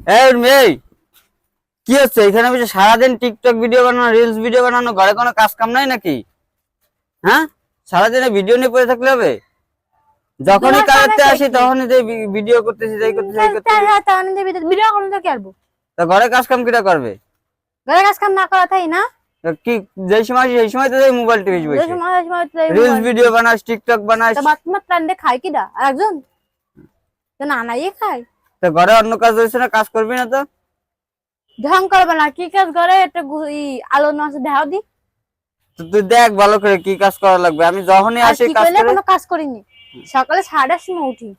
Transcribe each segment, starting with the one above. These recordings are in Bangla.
এই মেয়ে, কি হচ্ছে এখানে বসে সারাদিন টিকটক ভিডিও বানানো, রিলস ভিডিও বানানো, ঘরে কোনো কাজ কাম নাই নাকি? হ্যাঁ, সারাদিনে ভিডিও নিয়ে পড়ে থাকলে হবে? যখনই কাজে আসি তখনই যে ভিডিও করতেছি, যাই করতেছি, এই করতেছি। ভিডিও করলে তো কি করবো? তা ঘরে কাজ কাম কিটা করবে? ঘরে কাজ কাম না করা তাই না? তা কি যেই সময় সেই সময় তো মোবাইল টিভিস যে বসে সময় রিলস ভিডিও বানাস, টিকটক বানাস। বাথরুমে রান্দে খায় কিডা? আরেকজন তো না নাই খায়। তা ঘরে অন্য কাজ হইছে না, কাজ করবি না তো? ঢং করবে না, কি কাজ করে একটা আলো নষ্ট দেখাও দি। তো তুই দেখ ভালো করে কি কাজ করা লাগবে। আমি যখনই আর আসি কি কাজ করলে করে কোনো কাজ করিনি। সকালে 8:30 সময় উঠি,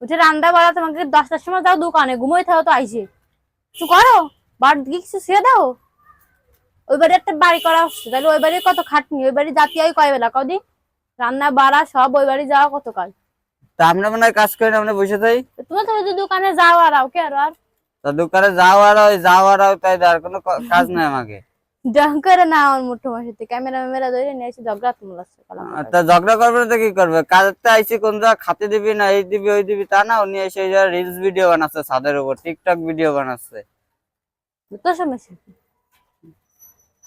উঠে রান্না বাড়া, তোমাকে 10টার সময় যাও দোকানে, ঘুমোই থাকো তো আইসে কিছু করো, বার দিকে কিছু ছেড়ে দাও। ওই বাড়ি একটা বাড়ি করা হচ্ছে, তাহলে ওই বাড়ির কত খাটনি, ওই বাড়ি জাতি হয় কয় বেলা কদি রান্না বাড়া সব, ওই বাড়ি যাওয়া কত কাজ। তা আমরা মনে হয় কাজ করি না, আমরা বসে থাকি। তুমি তো যদি দোকানে যাও আর কে আর তা দোকানে যাও আর তাই আর কোনো কাজ নাই আমাকে। ঢং করে না আমার মুঠো মাসে ক্যামেরা ম্যামেরা ধরে নিয়ে এসে ঝগড়া তোমার তা ঝগড়া করবে না তো কি করবে? কাজতে আইসি কোন জায়গা খাতে দিবি না, এই দিবি ওই দিবি তা না, উনি এসে রিলস ভিডিও বানাচ্ছে, ছাদের উপর টিকটক ভিডিও বানাচ্ছে। তো সমস্যা কি?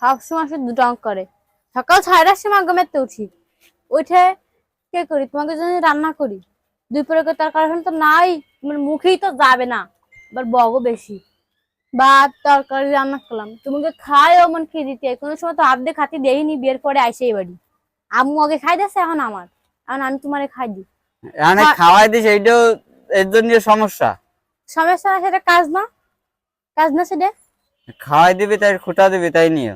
সব সময় শুধু ঢং করে। সকাল 8:30 সময় ঘুমাতে উঠি, উঠে কে করি, তোমাকে যদি রান্না করি, দুই প্রকার তরকারি তো নাই, তোমার মুখেই তো যাবে না, আবার বগও বেশি। ভাত তরকারি রান্না করলাম, তোমাকে খায় মন খেয়ে দিতে, কোনো সময় তো আধে খাতি দেয়নি, বিয়ের পরে আইসে এই বাড়ি। আম্মু আগে খাই দিয়েছে, এখন আমার, এখন আমি তোমারে খাই দিই। খাওয়াই দিস, এইটাও এর জন্য সমস্যা। সমস্যা না, সেটা কাজ না, কাজ না সেটা। খাওয়াই দিবি তাই খুঁটা দিবি তাই নিয়ে।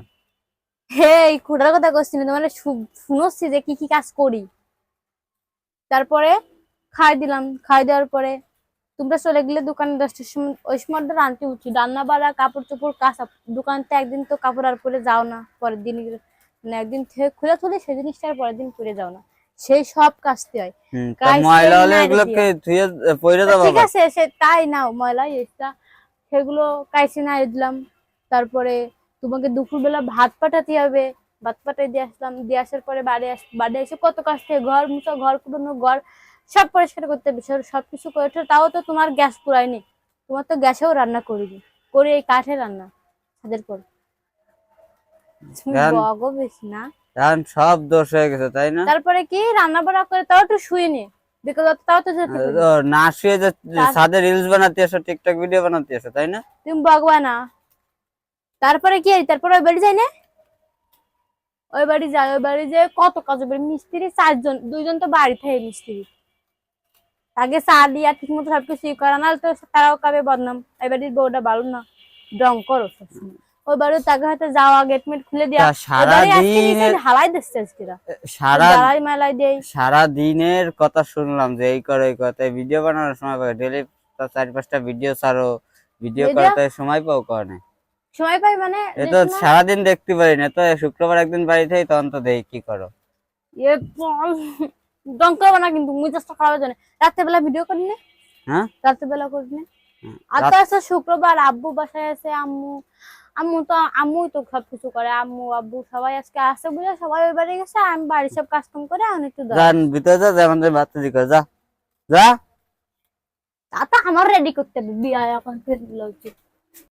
হে এই খুঁটার কথা করছি না, তোমার শুনোচ্ছি যে কি কি কাজ করি। তারপরে খাই দিলাম, খাই দেওয়ার পরে তোমরা চলে গেলে দোকানে 10টার সময়, ওই সময় রান্তি উঠি, রান্না বাড়া কাপড় চোপড় কাঁচা। দোকানতে একদিন তো কাপড় আর পরে যাও না, পরের দিন মানে একদিন খুলে তুলে সেই জিনিসটা আর পরের দিন পরে যাও না, সেই সব কাচতে হয়। ঠিক আছে সে তাই নাও, ময়লা এটা সেগুলো কাইছে না দিলাম। তারপরে তোমাকে দুপুরবেলা ভাত পাঠাতে হবে, ভাত পাঠাই দিয়ে আসলাম, দিয়ে আসার পরে বাড়ি এসে কত কাজ থেকে, ঘর মুছা, ঘর কুড়ানো, ঘর সব পরিষ্কার করতে হবে, সবকিছু করে। তাও তো তোমার গ্যাস পুরায়নি, তোমার তো গ্যাসেও রান্না করিনি, করে এই কাঠে রান্না ছাদের পর। বগো বেশি না, সব দোষ হয়ে গেছে তাই না? তারপরে কি রান্না বান্না করে তাও একটু শুয়ে নি, তাও তো যেতে না শুয়ে যে ছাদে রিলস বানাতে আসো, টিকটক ভিডিও বানাতে আসো তাই না? তুমি বগবা না। তারপরে কি, তারপরে ওই বাড়ি যাই না, ওই বাড়ি যায়, ওই বাড়ি যে কত কাজ, মিস্ত্রি 4 জন, 2 জন তো বাড়ি থাকে মিস্ত্রি, আগে চা দিয়া ঠিক মতো সবকিছু করা, না তো তারাও কাবে বদনাম, এই বাড়ির বউটা ভালো না, ডং করো সবসময়। ওই বাড়ি তাকে হয়তো যাওয়া গেট মেট খুলে দিয়া হালাই দিচ্ছে, সারা দিনের কথা শুনলাম যে এই করে, এই কথা, ভিডিও বানানোর সময় পাই ডেলি 4-5টা ভিডিও ছাড়ো, ভিডিও করতে সময় পাও কারণে সময় পাই মানে এটা সারাদিন দেখতে পারি না তো, শুক্রবার একদিন বাড়িতে তখন তো দেখি কি করো। ডং করবো না কিন্তু, মুই চেষ্টা খারাপ জানে রাত্রে বেলা ভিডিও করি না। হ্যাঁ, রাত্রে বেলা করি না। আর তো আছে শুক্রবার, আব্বু বাসায় আছে, আম্মু তো সবকিছু করে, আম্মু আব্বু সবাই আজকে আসে বুঝে, সবাই ওই বাড়ি গেছে, আমি বাড়ির সব কাজ কাম করে এখন একটু ভিতরে যা, যেমন বাচ্চা দিকে যা যা, তা তো আমার রেডি করতে হবে, বিয়ে এখন